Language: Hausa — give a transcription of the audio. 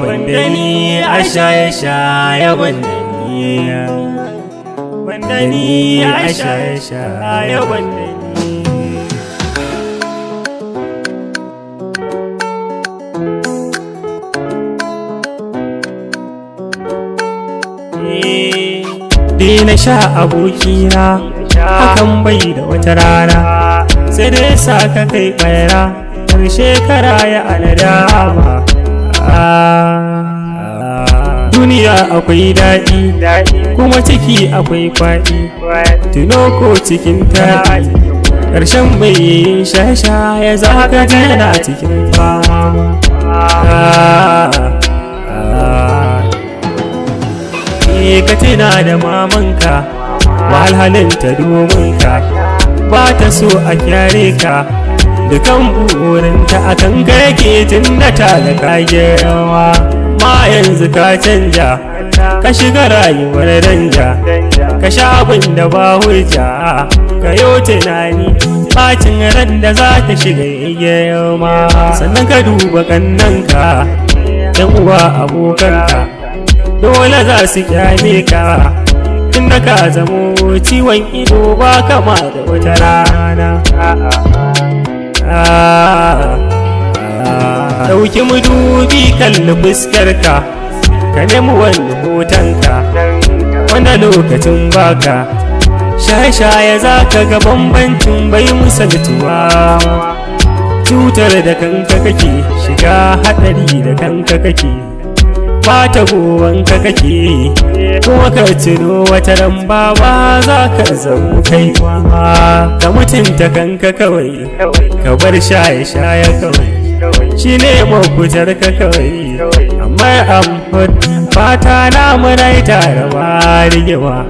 Bandani a shaye-shaye bandani a shaye-shaye Dina sha abokina hakan bai da wata rana sai dai sa ka kai ɓaira ƙarshe kara ya aladama. Duniya akwai daɗi kuma ciki akwai kwaɗi, tuno ko cikin taɗi ƙarshen mai yin shasha za ka jana cikin fama. Ka tuna da mamanka wahalhalinta domin ka ba ta so a kyare ka, dukan burinta a kan ka yake tun da ta da kagewa. Ma yanzu ka canja ka shiga rayuwar danja, ka sha abin da ba hujja ka yo tunani bacin ran da za ta shiga yayyama. Sannan ka duba kannanka yan uwa abokanka dole za su kyale ka, tunda ka zamo ciwon ido ba kama da wata rana. Ɗauki madubi kalli fuskarka ka nemi wani hotonka wanda lokacin baka shaye-shaye za ka ga bambancin bai misaltuwa. Cutar da kanka kake shiga haɗari da kanka kake bata gowanka kake kuma ka tuno wata ran ba za ka zamo kai ma. Ka mutunta kanka kawai ka bar shaye-shaye kawai shi ne mafitar ka kawai. Amma fata na murai tare ba rigima.